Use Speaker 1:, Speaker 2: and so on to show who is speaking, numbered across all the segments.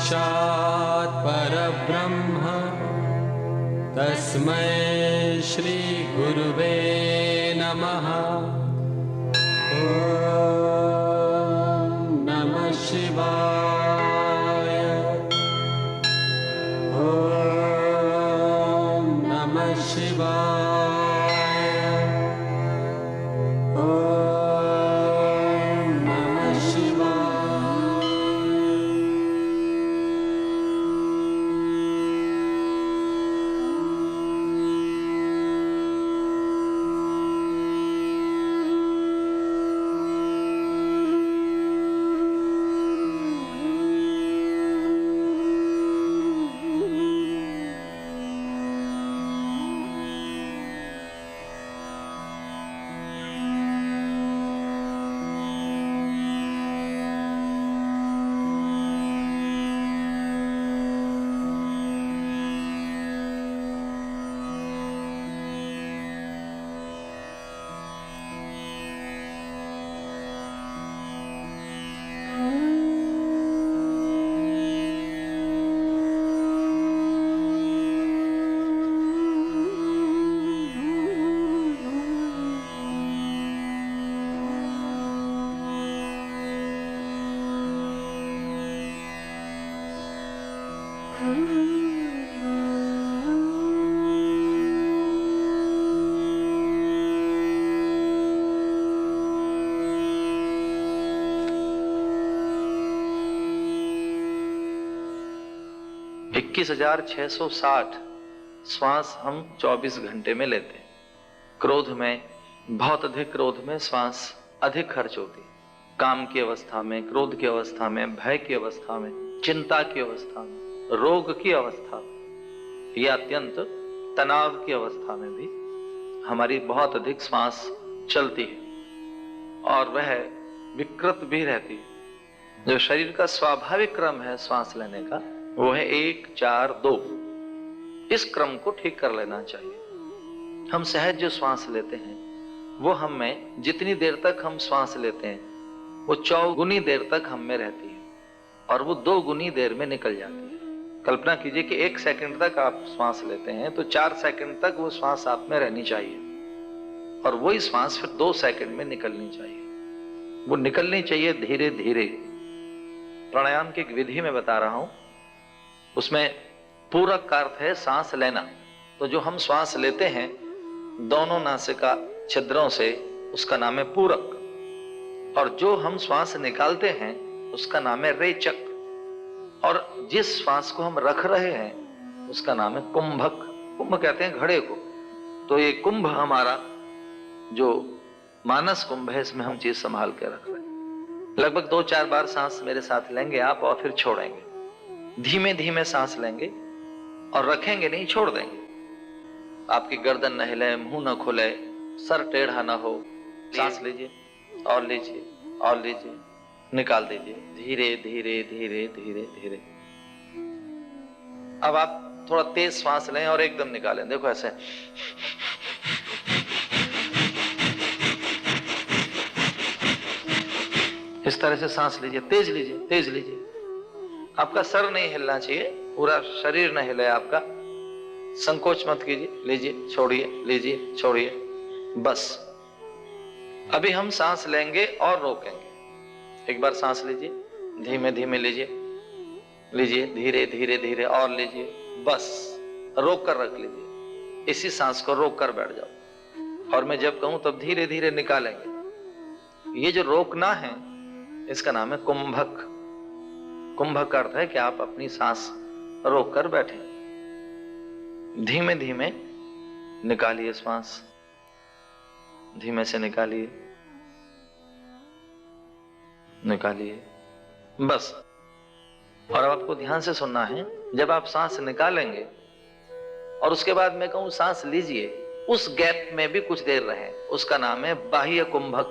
Speaker 1: साक्षात् परब्रह्म तस्मै श्री गुरुवे नमः। ओम नमः शिवाय। ओम नमः शिवाय। ओम नमः शिवाय।
Speaker 2: इक्कीस 21,660 श्वास हम 24 घंटे में लेते हैं। क्रोध में, बहुत अधिक क्रोध में श्वास अधिक खर्च होती है। काम की अवस्था में, क्रोध की अवस्था में, भय की अवस्था में, चिंता की अवस्था में, रोग की अवस्था में या अत्यंत तनाव की अवस्था में भी हमारी बहुत अधिक श्वास चलती है और वह विकृत भी रहती है। जो शरीर का स्वाभाविक क्रम है श्वास लेने का, वो है 1 4 2। इस क्रम को ठीक कर लेना चाहिए। हम सहज जो श्वास लेते हैं वो हम में जितनी देर तक हम श्वास लेते हैं वो 4 गुनी देर तक हम में रहती है और वो 2 गुनी देर में निकल जाती है। कल्पना कीजिए कि 1 सेकंड तक आप श्वास लेते हैं तो 4 सेकंड तक वो श्वास आप में रहनी चाहिए और वही श्वास फिर 2 सेकंड में निकलनी चाहिए। वो निकलनी चाहिए धीरे धीरे। प्राणायाम की एक विधि में बता रहा हूं, उसमें पूरक का अर्थ है सांस लेना। तो जो हम श्वास लेते हैं दोनों नासिका छिद्रों से, उसका नाम है पूरक, और जो हम श्वास निकालते हैं उसका नाम है रेचक, और जिस श्वास को हम रख रहे हैं उसका नाम है कुंभक। कुंभ कहते हैं घड़े को। तो ये कुंभ हमारा जो मानस कुंभ है, इसमें हम चीज संभाल के रख रहे हैं। लगभग 2-4 बार सांस मेरे साथ लेंगे आप और फिर छोड़ेंगे। धीमे धीमे सांस लेंगे और रखेंगे नहीं, छोड़ देंगे। आपकी गर्दन न हिले, मुंह न खुले, सर टेढ़ा ना हो। सांस लीजिए और लीजिए और लीजिए, निकाल दीजिए धीरे धीरे धीरे धीरे धीरे। अब आप थोड़ा तेज श्वास लें और एकदम निकालें। देखो ऐसे, इस तरह से सांस लीजिए, तेज लीजिए, तेज लीजिए। आपका सर नहीं हिलना चाहिए, पूरा शरीर न हिले आपका। संकोच मत कीजिए, लीजिए छोड़िए, लीजिए छोड़िए, बस। अभी हम सांस लेंगे और रोकेंगे। एक बार सांस लीजिए, धीमे धीमे लीजिए, लीजिए धीरे धीरे धीरे और लीजिए, बस। रोक कर रख लीजिए, इसी सांस को रोक कर बैठ जाओ और मैं जब कहूं तब धीरे धीरे निकालेंगे। ये जो रोकना है इसका नाम है कुंभक। कुंभक का अर्थ है कि आप अपनी सांस रोक कर बैठे। धीमे धीमे निकालिए श्वास, धीमे से निकालिए, निकालिए, बस। और अब आपको ध्यान से सुनना है। जब आप सांस निकालेंगे और उसके बाद मैं कहूं सांस लीजिए, उस गैप में भी कुछ देर रहे, उसका नाम है बाह्य कुंभक।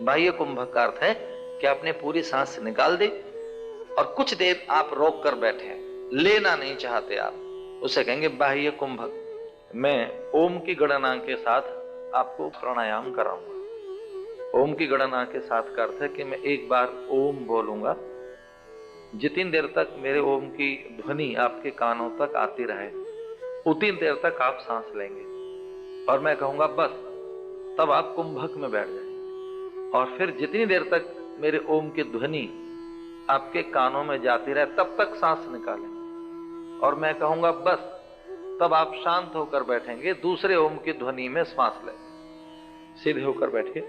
Speaker 2: बाह्य कुंभक का अर्थ है कि आपने पूरी सांस निकाल दी और कुछ देर आप रोक कर बैठे, लेना नहीं चाहते आप, उसे कहेंगे बाह्य कुंभक। मैं ओम की गणना के साथ आपको प्राणायाम कराऊंगा। ओम की गणना के साथ का अर्थ है कि मैं एक बार ओम बोलूंगा जितनी देर तक मेरे ओम की ध्वनि आपके कानों तक आती रहे उतनी देर तक आप सांस लेंगे और मैं कहूंगा बस, तब आप कुंभक में बैठ जाएंगे। और फिर जितनी देर तक मेरे ओम की ध्वनि आपके कानों में जाती रहे तब तक सांस निकालें और मैं कहूंगा बस, तब आप शांत होकर बैठेंगे, दूसरे ओम की ध्वनि में श्वास लें। सीधे होकर बैठिए।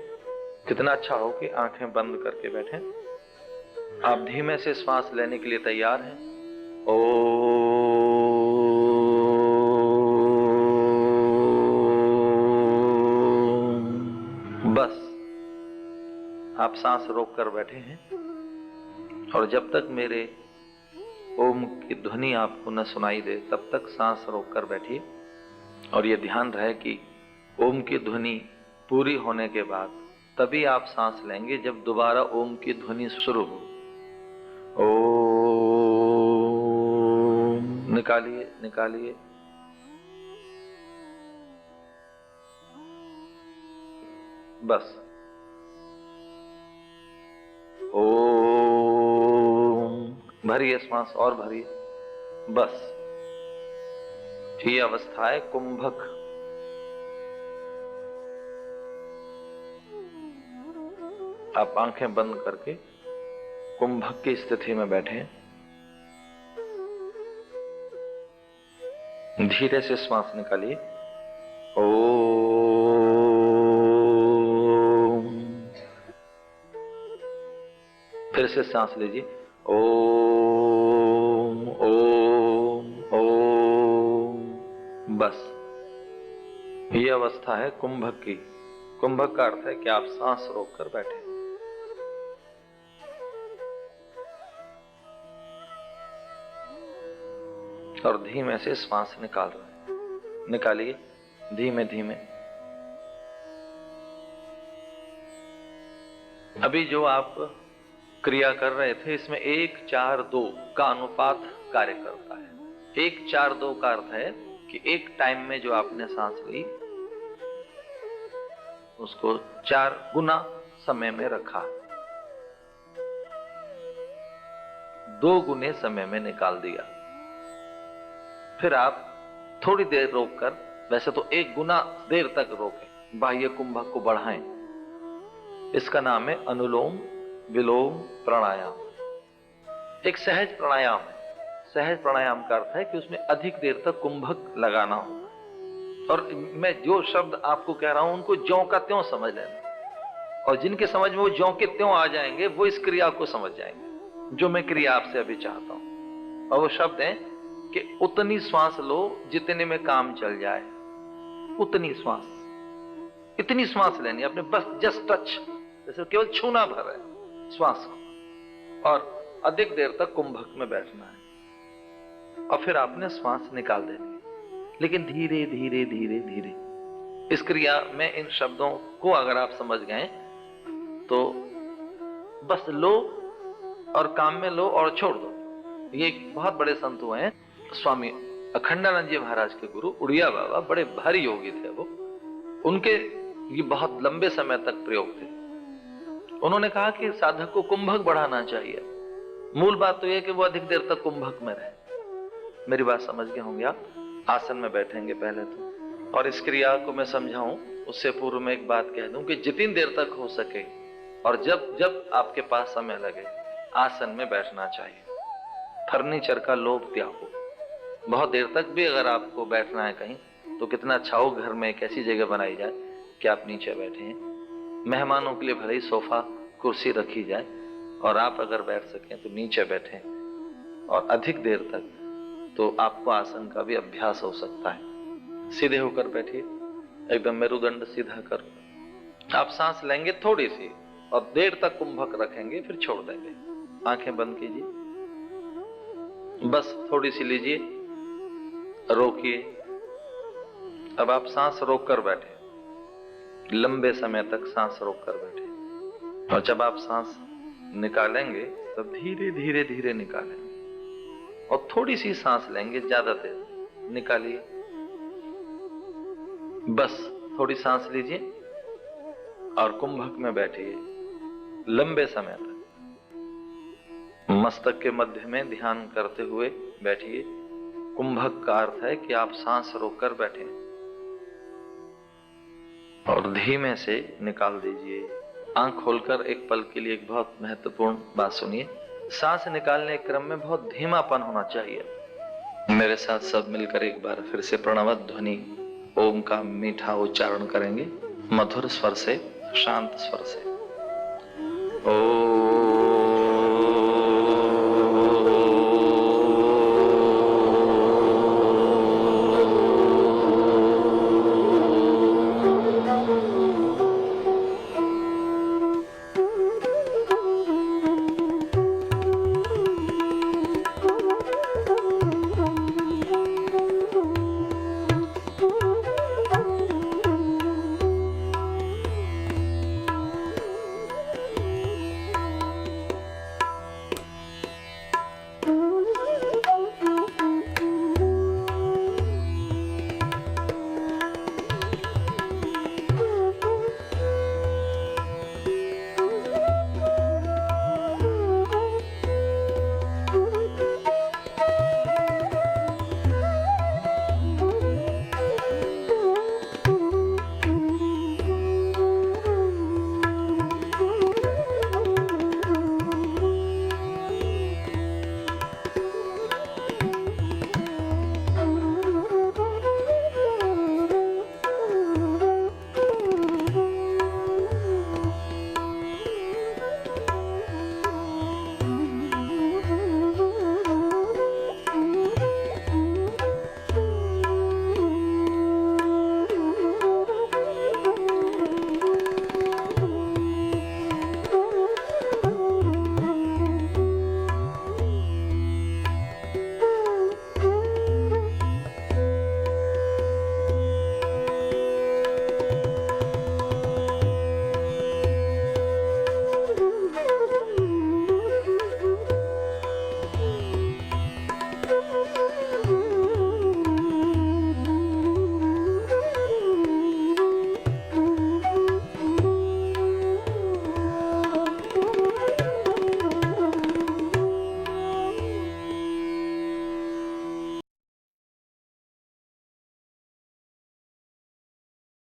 Speaker 2: कितना अच्छा हो कि आंखें बंद करके बैठें। आप धीमे से श्वास लेने के लिए तैयार हैं। ओ बस, आप सांस रोक कर बैठे हैं और जब तक मेरे ओम की ध्वनि आपको न सुनाई दे तब तक सांस रोक कर बैठिए और यह ध्यान रहे कि ओम की ध्वनि पूरी होने के बाद तभी आप सांस लेंगे जब दोबारा ओम की ध्वनि शुरू हो। ओम निकालिए निकालिए। बस। ओम भरिए श्वास और भरिए। बस, ये अवस्था है कुंभक। आप आंखें बंद करके कुंभक की स्थिति में बैठे। धीरे से श्वास निकालिए। ओम। फिर से सांस लीजिए। ओम ओम ओम। बस, ये अवस्था है कुंभक की। कुंभक का अर्थ है कि आप सांस रोककर बैठे। और धीमे से श्वास निकाल रहे हैं। निकालिए धीमे धीमे। अभी जो आप क्रिया कर रहे थे इसमें 1-4-2 का अनुपात कार्य करता है। 1-4-2 का अर्थ है कि एक टाइम में जो आपने सांस ली उसको 4 गुना समय में रखा, 2 गुने समय में निकाल दिया। फिर आप थोड़ी देर रोककर, वैसे तो 1 गुना देर तक रोकें, बाह्य कुंभक को बढ़ाएं। इसका नाम है अनुलोम विलोम प्राणायाम। एक सहज प्राणायाम है। सहज प्राणायाम का अर्थ है कि उसमें अधिक देर तक कुंभक लगाना हो। और मैं जो शब्द आपको कह रहा हूं उनको ज्यों का त्यों समझ लेना, और जिनके समझ में वो ज्यों के त्यों आ जाएंगे वो इस क्रिया को समझ जाएंगे जो मैं क्रिया आपसे अभी चाहता हूं। और वो शब्द है कि उतनी श्वास लो जितने में काम चल जाए। उतनी श्वास, इतनी श्वास लेनी अपने, बस जस्ट टच, जैसे केवल छूना भर है श्वास को, और अधिक देर तक कुंभक में बैठना है। और फिर आपने श्वास निकाल देनी, लेकिन धीरे धीरे धीरे धीरे। इस क्रिया में इन शब्दों को अगर आप समझ गए तो बस लो और काम में लो और छोड़ दो। ये एक बहुत बड़े संत हुए हैं, स्वामी अखंडानंद जी महाराज के गुरु उड़िया बाबा, बड़े भारी योगी थे वो। उनके ये बहुत लंबे समय तक प्रयोग थे। उन्होंने कहा कि साधक को कुंभक बढ़ाना चाहिए। मूल बात तो यह कि वो अधिक देर तक कुंभक में रहे। मेरी बात समझ गए होंगे आप। आसन में बैठेंगे पहले तो, और इस क्रिया को मैं समझाऊं उससे पूर्व में एक बात कह दूं कि जितनी देर तक हो सके और जब जब आपके पास समय लगे आसन में बैठना चाहिए। फर्नीचर का लोभ त्यागो। बहुत देर तक भी अगर आपको बैठना है कहीं तो कितना अच्छा हो घर में एक ऐसी जगह बनाई जाए कि आप नीचे बैठे हैं। मेहमानों के लिए भले ही सोफा कुर्सी रखी जाए और आप अगर बैठ सकें तो नीचे बैठें, और अधिक देर तक तो आपको आसन का भी अभ्यास हो सकता है। सीधे होकर बैठिए, एकदम मेरुदंड सीधा करो। आप सांस लेंगे थोड़ी सी और देर तक कुंभक रखेंगे, फिर छोड़ देंगे। आंखें बंद कीजिए, बस थोड़ी सी लीजिए, रोकिए। अब आप सांस रोककर बैठे, लंबे समय तक सांस रोककर बैठे, और जब आप सांस निकालेंगे तो धीरे धीरे धीरे निकालेंगे और थोड़ी सी सांस लेंगे, ज्यादा देर निकालिए। बस थोड़ी सांस लीजिए और कुंभक में बैठिए लंबे समय तक। मस्तक के मध्य में ध्यान करते हुए बैठिए। कुंभक का अर्थ है कि आप सांस रोककर बैठे और धीमे से निकाल दीजिए। आंख खोलकर एक पल के लिए एक बहुत महत्वपूर्ण बात सुनिए। सांस निकालने के क्रम में बहुत धीमापन होना चाहिए। मेरे साथ सब मिलकर एक बार फिर से प्रणव ध्वनि ओम का मीठा उच्चारण करेंगे, मधुर स्वर से, शांत स्वर से। ओम